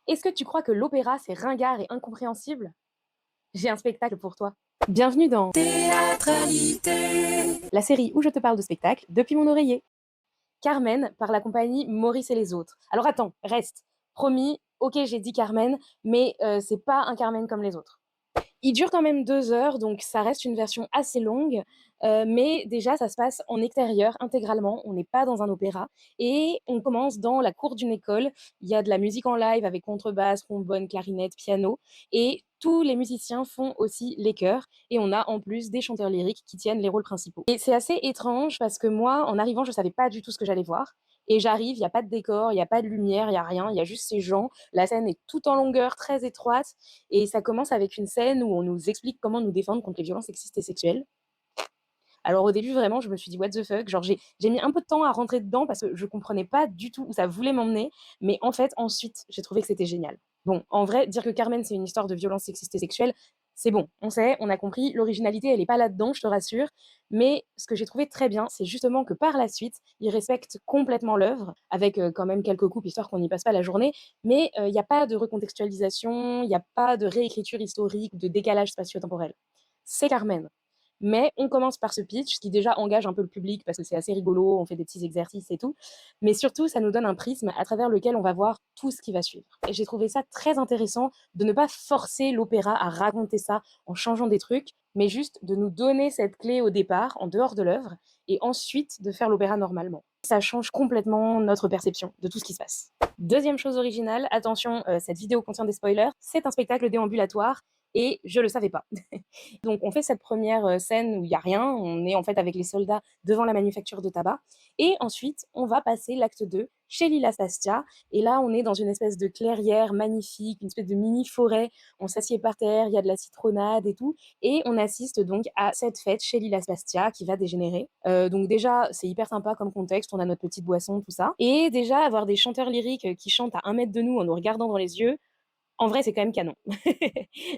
Est-ce que tu crois que l'opéra, c'est ringard et incompréhensible? J'ai un spectacle pour toi. Bienvenue dans Théâtralité. la série où je te parle de spectacle depuis mon oreiller. Carmen par la compagnie Maurice et les autres. Alors attends, reste. Promis, ok, j'ai dit Carmen, mais c'est pas un Carmen comme les autres. Il dure quand même 2 heures, donc ça reste une version assez longue, mais déjà ça se passe en extérieur intégralement, on n'est pas dans un opéra et on commence dans la cour d'une école. Il y a de la musique en live avec contrebasse, trombone, clarinette, piano et tous les musiciens font aussi les chœurs et on a en plus des chanteurs lyriques qui tiennent les rôles principaux. Et c'est assez étrange parce que moi, en arrivant, je savais pas du tout ce que j'allais voir et j'arrive, il y a pas de décor, il y a pas de lumière, il y a rien, il y a juste ces gens. La scène est toute en longueur, très étroite et ça commence avec une scène où on nous explique comment nous défendre contre les violences sexistes et sexuelles. Alors au début, vraiment, je me suis dit what the fuck, genre j'ai mis un peu de temps à rentrer dedans parce que je comprenais pas du tout où ça voulait m'emmener, mais en fait, ensuite, j'ai trouvé que c'était génial. Bon, en vrai, dire que Carmen, c'est une histoire de violence sexiste et sexuelle, c'est bon, on sait, on a compris, l'originalité, elle est pas là-dedans, je te rassure, mais ce que j'ai trouvé très bien, c'est justement que par la suite, ils respectent complètement l'œuvre, avec quand même quelques coupes, histoire qu'on n'y passe pas la journée, mais il n'y a pas de recontextualisation, il n'y a pas de réécriture historique, de décalage spatio-temporel. C'est Carmen. Mais on commence par ce pitch qui déjà engage un peu le public parce que c'est assez rigolo, on fait des petits exercices et tout. Mais surtout, ça nous donne un prisme à travers lequel on va voir tout ce qui va suivre. Et j'ai trouvé ça très intéressant de ne pas forcer l'opéra à raconter ça en changeant des trucs, mais juste de nous donner cette clé au départ, en dehors de l'œuvre, et ensuite de faire l'opéra normalement. Ça change complètement notre perception de tout ce qui se passe. Deuxième chose originale, attention, cette vidéo contient des spoilers, c'est un spectacle déambulatoire et je le savais pas. Donc on fait cette première scène où il y a rien, on est en fait avec les soldats devant la manufacture de tabac et ensuite on va passer l'acte 2 chez Lila Sastia et là on est dans une espèce de clairière magnifique, une espèce de mini forêt, on s'assied par terre, il y a de la citronnade et tout et on assiste donc à cette fête chez Lila Sastia qui va dégénérer. Donc déjà c'est hyper sympa comme contexte, on a notre petite boisson tout ça et déjà avoir des chanteurs lyriques qui chantent à 1 mètre de nous en nous regardant dans les yeux, en vrai, c'est quand même canon.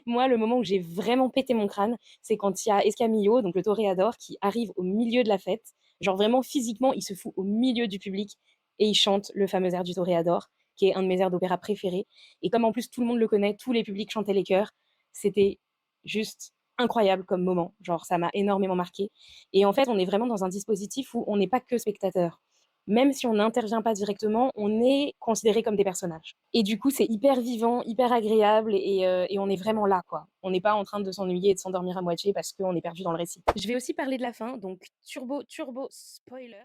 Moi, le moment où j'ai vraiment pété mon crâne, c'est quand il y a Escamillo, donc le toréador, qui arrive au milieu de la fête. Genre vraiment physiquement, il se fout au milieu du public et il chante le fameux air du toréador, qui est un de mes airs d'opéra préférés. Et comme en plus tout le monde le connaît, tous les publics chantaient les chœurs, c'était juste incroyable comme moment. Genre, ça m'a énormément marqué. Et en fait, on est vraiment dans un dispositif où on n'est pas que spectateur. Même si on n'intervient pas directement, on est considéré comme des personnages. Et du coup, c'est hyper vivant, hyper agréable et on est vraiment là, quoi. On n'est pas en train de s'ennuyer et de s'endormir à moitié parce qu'on est perdu dans le récit. Je vais aussi parler de la fin, donc turbo, turbo spoiler.